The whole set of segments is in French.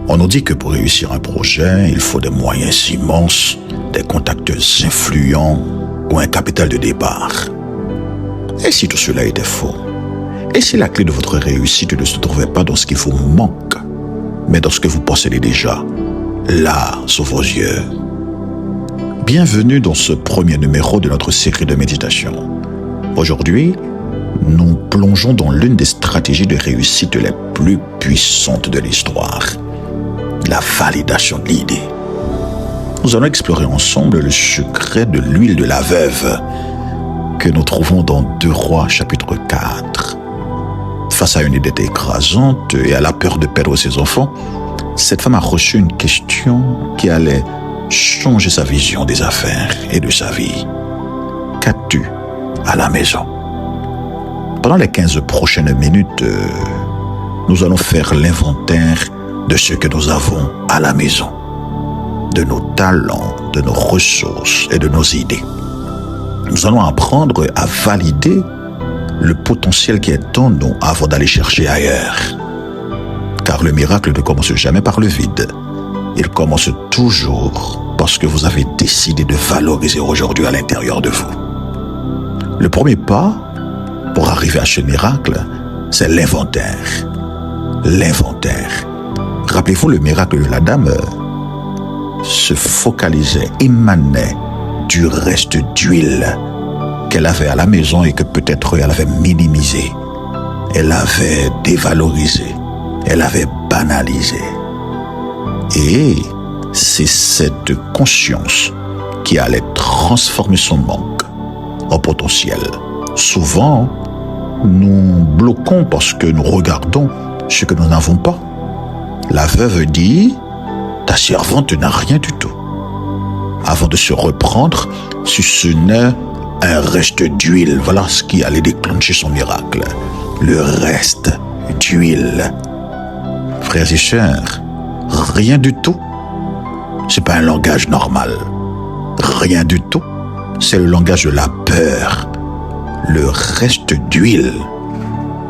On nous dit que pour réussir un projet, il faut des moyens immenses, des contacts influents ou un capital de départ. Et si tout cela était faux? Et si la clé de votre réussite ne se trouvait pas dans ce qui vous manque, mais dans ce que vous possédez déjà, là, sous vos yeux? Bienvenue dans ce premier numéro de notre série de méditation. Aujourd'hui, nous plongeons dans l'une des stratégies de réussite les plus puissantes de l'histoire, la validation de l'idée. Nous allons explorer ensemble le secret de l'huile de la veuve que nous trouvons dans 2 Rois chapitre 4. Face à une idée écrasante et à la peur de perdre ses enfants, cette femme a reçu une question qui allait changer sa vision des affaires et de sa vie. Qu'as-tu à la maison? Pendant les 15 prochaines minutes, nous allons faire l'inventaire de ce que nous avons à la maison, de nos talents, de nos ressources et de nos idées. Nous allons apprendre à valider le potentiel qui est en nous avant d'aller chercher ailleurs. Car le miracle ne commence jamais par le vide. Il commence toujours parce que vous avez décidé de valoriser aujourd'hui à l'intérieur de vous. Le premier pas pour arriver à ce miracle, c'est l'inventaire. L'inventaire. Rappelez-vous, le miracle de la dame se focalisait, émanait du reste d'huile qu'elle avait à la maison et que peut-être elle avait minimisé. Elle avait dévalorisé. Elle avait banalisé. Et c'est cette conscience qui allait transformer son manque en potentiel. Souvent, nous bloquons parce que nous regardons ce que nous n'avons pas. La veuve dit, ta servante n'a rien du tout. Avant de se reprendre, si ce n'est un reste d'huile, voilà ce qui allait déclencher son miracle. Le reste d'huile. Frères et sœurs, rien du tout, c'est pas un langage normal. Rien du tout, c'est le langage de la peur. Le reste d'huile,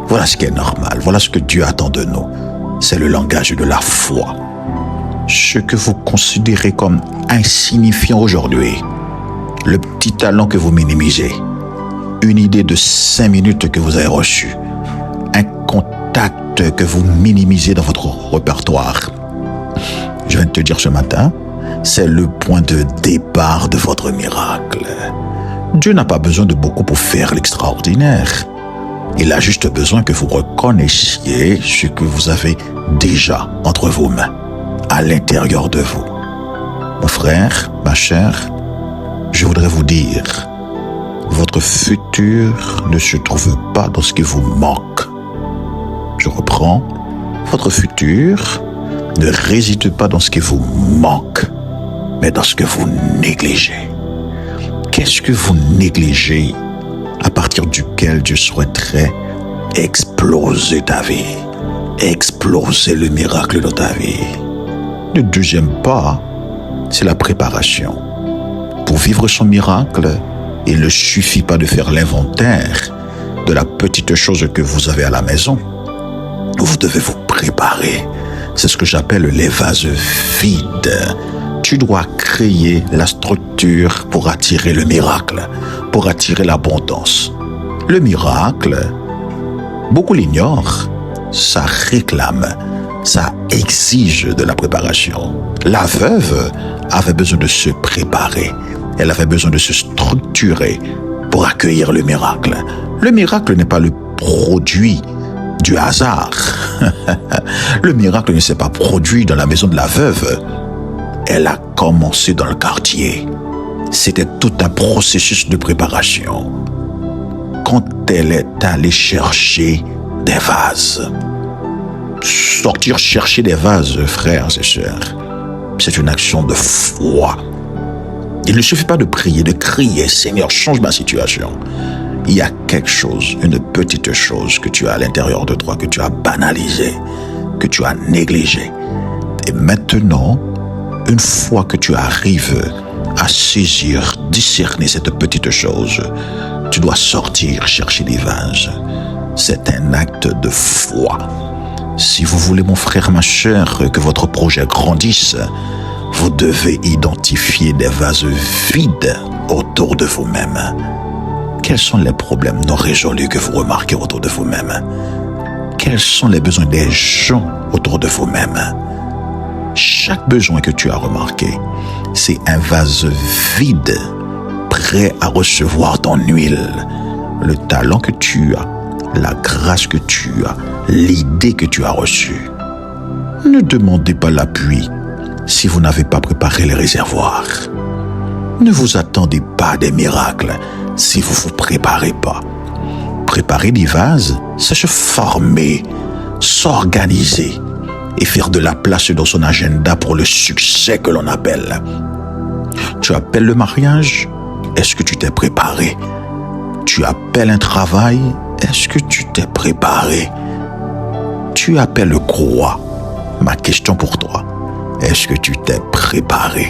voilà ce qui est normal, voilà ce que Dieu attend de nous. C'est le langage de la foi. Ce que vous considérez comme insignifiant aujourd'hui, le petit talent que vous minimisez, une idée de 5 minutes que vous avez reçue, un contact que vous minimisez dans votre répertoire. Je viens de te dire ce matin, c'est le point de départ de votre miracle. Dieu n'a pas besoin de beaucoup pour faire l'extraordinaire. Il a juste besoin que vous reconnaissiez ce que vous avez déjà entre vos mains, à l'intérieur de vous. Mon frère, ma chère, je voudrais vous dire, votre futur ne se trouve pas dans ce qui vous manque. Je reprends, votre futur ne réside pas dans ce qui vous manque, mais dans ce que vous négligez. Qu'est-ce que vous négligez à partir duquel Dieu souhaiterait exploser ta vie, exploser le miracle de ta vie? Le deuxième pas, c'est la préparation. Pour vivre son miracle, il ne suffit pas de faire l'inventaire de la petite chose que vous avez à la maison. Vous devez vous préparer. C'est ce que j'appelle les vases vides. Tu dois créer la structure pour attirer le miracle, pour attirer l'abondance. Le miracle, beaucoup l'ignorent, ça réclame, ça exige de la préparation. La veuve avait besoin de se préparer, elle avait besoin de se structurer pour accueillir le miracle. Le miracle n'est pas le produit du hasard. Le miracle ne s'est pas produit dans la maison de la veuve. Elle a commencé dans le quartier. C'était tout un processus de préparation. Quand elle est allée chercher des vases, sortir chercher des vases, frères et sœurs, c'est une action de foi. Il ne suffit pas de prier, de crier, Seigneur, change ma situation. Il y a quelque chose, une petite chose que tu as à l'intérieur de toi, que tu as banalisé, que tu as négligé. Et maintenant, une fois que tu arrives à saisir, discerner cette petite chose, tu dois sortir chercher des vases. C'est un acte de foi. Si vous voulez, mon frère, ma chère, que votre projet grandisse, vous devez identifier des vases vides autour de vous-même. Quels sont les problèmes non résolus que vous remarquez autour de vous-même? Quels sont les besoins des gens autour de vous-même? Chaque besoin que tu as remarqué, c'est un vase vide, prêt à recevoir ton huile. Le talent que tu as, la grâce que tu as, l'idée que tu as reçue. Ne demandez pas l'appui si vous n'avez pas préparé les réservoirs. Ne vous attendez pas à des miracles si vous ne vous préparez pas. Préparer des vases, c'est se former, s'organiser et faire de la place dans son agenda pour le succès que l'on appelle. Tu appelles le mariage? Est-ce que tu t'es préparé? Tu appelles un travail? Est-ce que tu t'es préparé? Tu appelles le quoi? Ma question pour toi, est-ce que tu t'es préparé?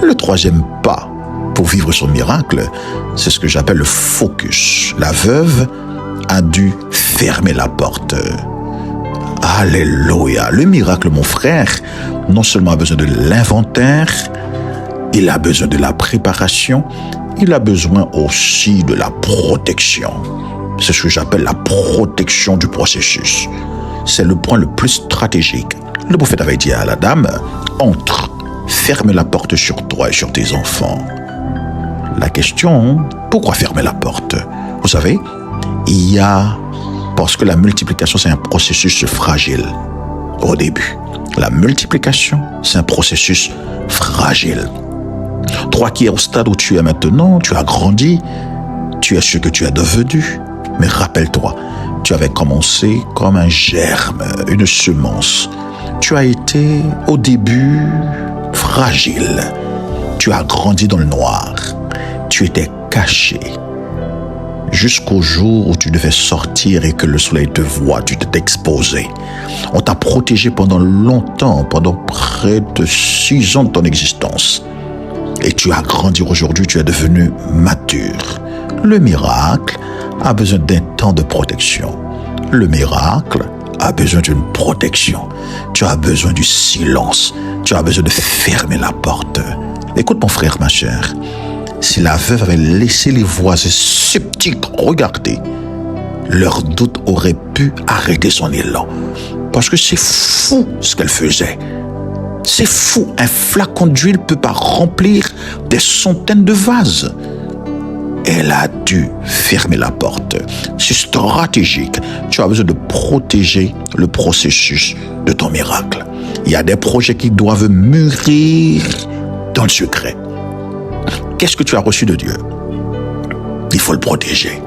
Le troisième pas pour vivre son miracle, c'est ce que j'appelle le focus. La veuve a dû fermer la porte. Alléluia. Le miracle, mon frère, non seulement a besoin de l'inventaire, il a besoin de la préparation, il a besoin aussi de la protection. C'est ce que j'appelle la protection du processus. C'est le point le plus stratégique. Le prophète avait dit à la dame, entre, ferme la porte sur toi et sur tes enfants. La question, pourquoi fermer la porte? Vous savez, parce que la multiplication, c'est un processus fragile au début. La multiplication, c'est un processus fragile. Toi qui es au stade où tu es maintenant, tu as grandi, tu es ce que tu es devenu. Mais rappelle-toi, tu avais commencé comme un germe, une semence. Tu as été au début fragile. Tu as grandi dans le noir. Tu étais caché. Jusqu'au jour où tu devais sortir et que le soleil te voit, tu t'es exposé. On t'a protégé pendant longtemps, pendant près de 6 ans de ton existence. Et tu as grandi aujourd'hui, tu es devenu mature. Le miracle a besoin d'un temps de protection. Le miracle a besoin d'une protection. Tu as besoin du silence. Tu as besoin de fermer la porte. Écoute mon frère, ma chère. Si la veuve avait laissé les voisins sceptiques regarder, leur doute aurait pu arrêter son élan. Parce que c'est fou ce qu'elle faisait. C'est fou. Un flacon d'huile ne peut pas remplir des centaines de vases. Elle a dû fermer la porte. C'est stratégique. Tu as besoin de protéger le processus de ton miracle. Il y a des projets qui doivent mûrir dans le secret. Qu'est-ce que tu as reçu de Dieu? Il faut le protéger.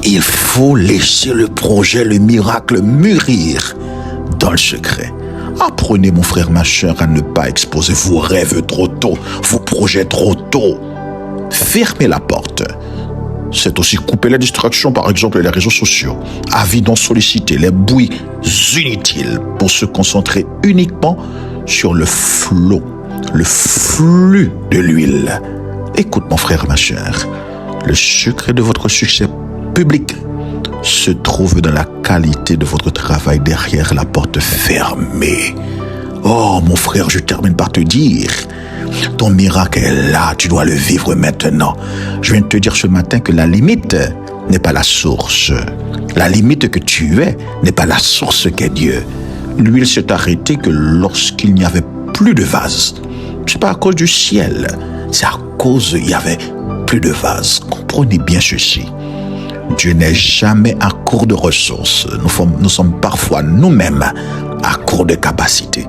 Il faut laisser le projet, le miracle mûrir dans le secret. Apprenez, mon frère, ma chère, à ne pas exposer vos rêves trop tôt, vos projets trop tôt. Fermez la porte. C'est aussi couper les distractions, par exemple les réseaux sociaux. Avis non sollicités, les bruits inutiles pour se concentrer uniquement sur le flot, le flux de l'huile. Écoute, mon frère, ma chère, le secret de votre succès public se trouve dans la qualité de votre travail derrière la porte fermée. Oh, mon frère, je termine par te dire, ton miracle est là, tu dois le vivre maintenant. Je viens de te dire ce matin que la limite n'est pas la source. La limite que tu es n'est pas la source qu'est Dieu. L'huile s'est arrêtée que lorsqu'il n'y avait plus de vase. C'est pas à cause du ciel, c'est à cause il y avait plus de vase. Comprenez bien ceci. Dieu n'est jamais à court de ressources. Nous sommes parfois nous-mêmes à court de capacités.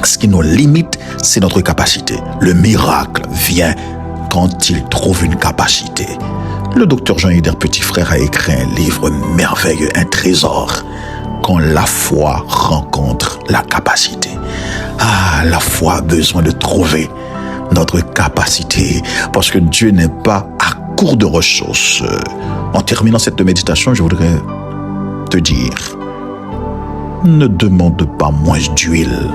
Ce qui nous limite, c'est notre capacité. Le miracle vient quand il trouve une capacité. Le docteur Jean-Hyder Petit Frère a écrit un livre merveilleux, un trésor, quand la foi rencontre la capacité. Ah, la foi a besoin de trouver notre capacité, parce que Dieu n'est pas à court de ressources. En terminant cette méditation, je voudrais te dire, ne demande pas moins d'huile.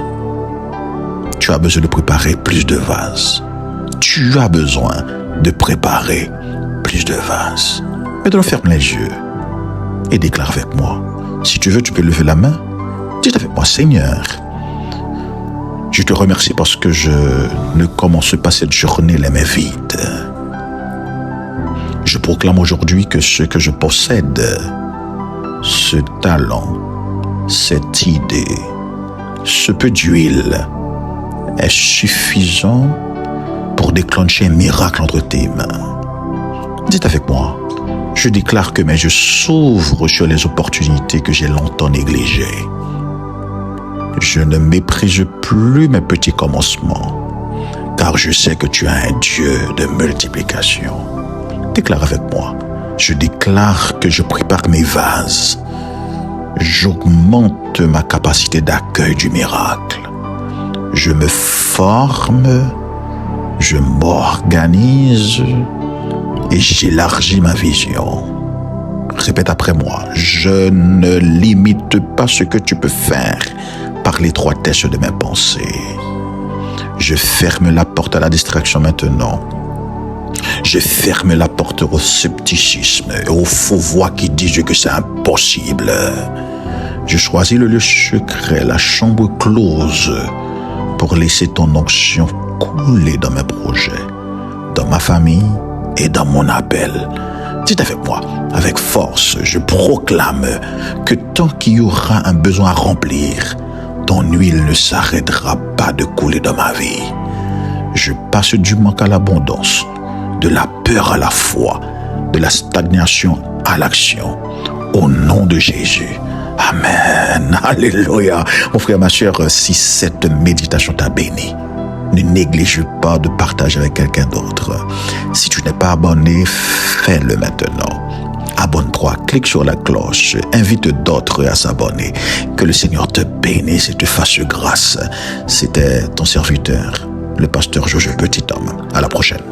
Tu as besoin de préparer plus de vases. Tu as besoin de préparer plus de vases. Maintenant, ferme les yeux et déclare avec moi. Si tu veux, tu peux lever la main. Dites avec moi, Seigneur, je te remercie parce que je ne commence pas cette journée les mains vides. Je proclame aujourd'hui que ce que je possède, ce talent, cette idée, ce peu d'huile est suffisant pour déclencher un miracle entre tes mains. Dites avec moi, je déclare que mes yeux s'ouvrent sur les opportunités que j'ai longtemps négligées. Je ne méprise plus mes petits commencements, car je sais que tu es un Dieu de multiplication. Déclare avec moi, je déclare que je prépare mes vases. J'augmente ma capacité d'accueil du miracle. Je me forme, je m'organise et j'élargis ma vision. Répète après moi, je ne limite pas ce que tu peux faire par l'étroitesse de mes pensées. Je ferme la porte à la distraction maintenant. Je ferme la porte au scepticisme et aux faux voix qui disent que c'est impossible. Je choisis le lieu secret, la chambre close, pour laisser ton onction couler dans mes projets, dans ma famille et dans mon appel. Dites avec moi, avec force, je proclame que tant qu'il y aura un besoin à remplir, ton huile ne s'arrêtera pas de couler dans ma vie. Je passe du manque à l'abondance, de la peur à la foi, de la stagnation à l'action. Au nom de Jésus. Amen. Alléluia. Mon frère, ma soeur, si cette méditation t'a béni, ne néglige pas de partager avec quelqu'un d'autre. Si tu n'es pas abonné, fais-le maintenant. Abonne-toi, clique sur la cloche, invite d'autres à s'abonner. Que le Seigneur te bénisse et te fasse grâce. C'était ton serviteur, le pasteur Jojo Petit Homme. À la prochaine.